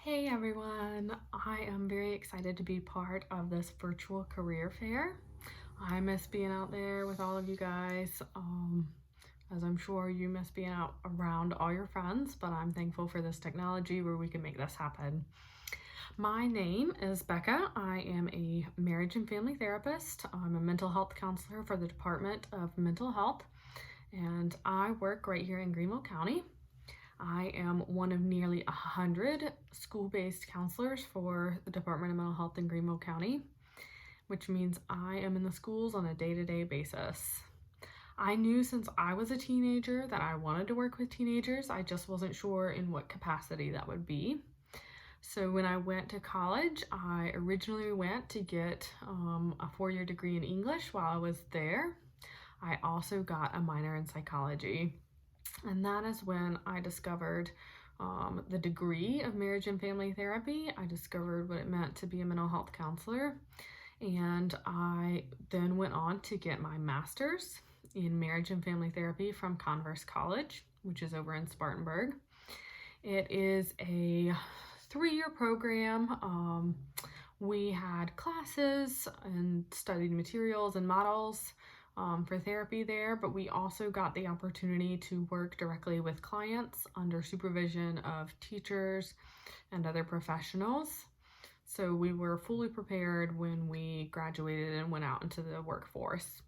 Hey everyone, I am very excited to be part of this virtual career fair. I miss being out there with all of you guys, as I'm sure you miss being out around all your friends, but I'm thankful for this technology where we can make this happen. My name is Becca. I am a marriage and family therapist. I'm a mental health counselor for the Department of Mental Health, and I work right here in Greenville County. I am one of nearly 100 school-based counselors for the Department of Mental Health in Greenville County, which means I am in the schools on a day-to-day basis. I knew since I was a teenager that I wanted to work with teenagers. I just wasn't sure in what capacity that would be. So when I went to college, I originally went to get a 4-year degree in English while I was there. I also got a minor in psychology. And that is when I discovered the degree of marriage and family therapy. I discovered what it meant to be a mental health counselor. And I then went on to get my master's in marriage and family therapy from Converse College, which is over in Spartanburg. It is a 3-year program. We had classes and studied materials and models for therapy there, but we also got the opportunity to work directly with clients under supervision of teachers and other professionals. So we were fully prepared when we graduated and went out into the workforce.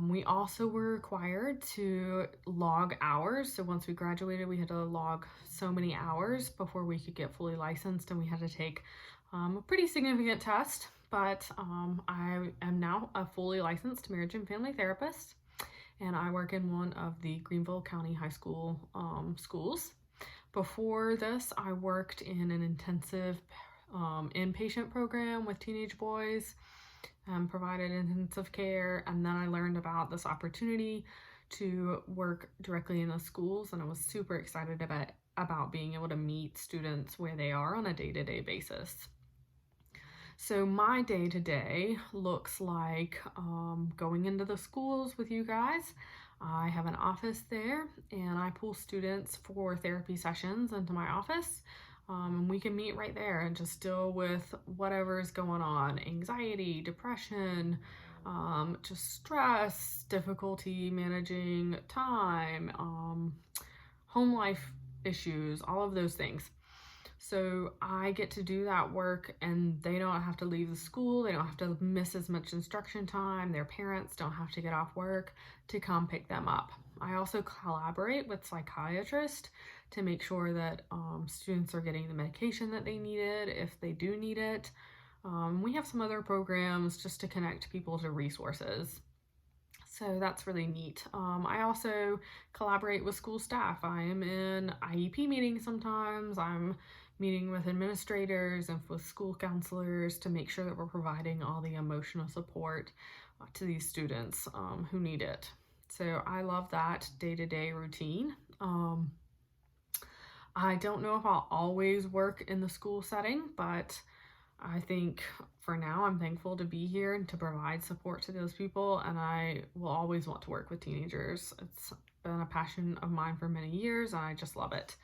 We also were required to log hours. So once we graduated, we had to log so many hours before we could get fully licensed, and we had to take a pretty significant test. But I am now a fully licensed marriage and family therapist, and I work in one of the Greenville County High School schools. Before this, I worked in an intensive inpatient program with teenage boys, provided intensive care, and then I learned about this opportunity to work directly in the schools, and I was super excited about being able to meet students where they are on a day-to-day basis. So my day-to-day looks like going into the schools with you guys. I have an office there, and I pull students for therapy sessions into my office. And we can meet right there and just deal with whatever is going on: anxiety, depression, just stress, difficulty managing time, home life issues, all of those things. So I get to do that work, and they don't have to leave the school. They don't have to miss as much instruction time. Their parents don't have to get off work to come pick them up. I also collaborate with psychiatrists to make sure that students are getting the medication that they needed if they do need it. We have some other programs just to connect people to resources. So that's really neat. I also collaborate with school staff. I am in IEP meetings sometimes. I'm meeting with administrators and with school counselors to make sure that we're providing all the emotional support to these students who need it. So I love that day-to-day routine. I don't know if I'll always work in the school setting, but I think for now I'm thankful to be here and to provide support to those people, and I will always want to work with teenagers. It's been a passion of mine for many years, and I just love it.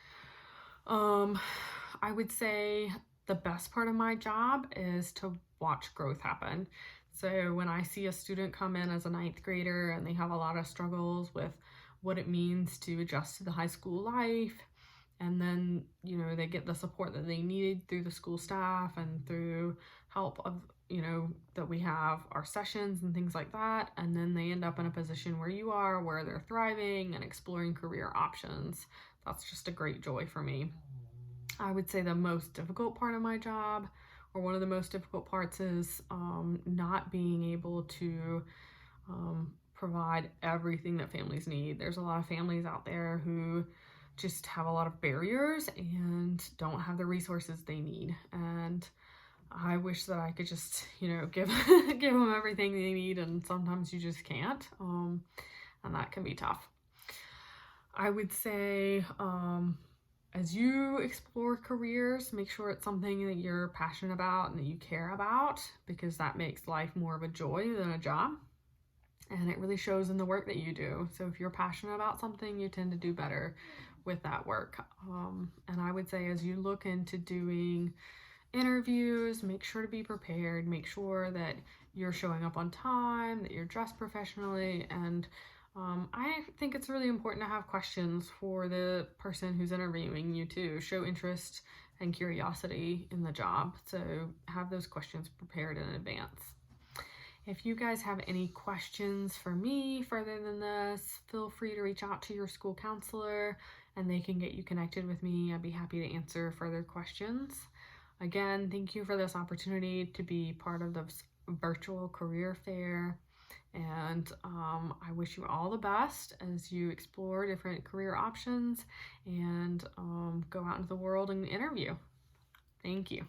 I would say the best part of my job is to watch growth happen. So when I see a student come in as a 9th grader and they have a lot of struggles with what it means to adjust to the high school life, and then, they get the support that they need through the school staff and through help of, that we have our sessions and things like that. And then they end up in a position where they're thriving and exploring career options. That's just a great joy for me. I would say the most difficult part of my job, or one of the most difficult parts, is not being able to provide everything that families need. There's a lot of families out there who just have a lot of barriers and don't have the resources they need. And I wish that I could just, give them everything they need, and sometimes you just can't. And that can be tough. I would say, as you explore careers, make sure it's something that you're passionate about and that you care about, because that makes life more of a joy than a job. And it really shows in the work that you do. So if you're passionate about something, you tend to do better with that work. And I would say, as you look into doing interviews, make sure to be prepared, make sure that you're showing up on time, that you're dressed professionally, and I think it's really important to have questions for the person who's interviewing you too. Show interest and curiosity in the job, so have those questions prepared in advance. If you guys have any questions for me further than this, feel free to reach out to your school counselor and they can get you connected with me. I'd be happy to answer further questions. Again, thank you for this opportunity to be part of the virtual career fair. And I wish you all the best as you explore different career options and go out into the world and interview. Thank you.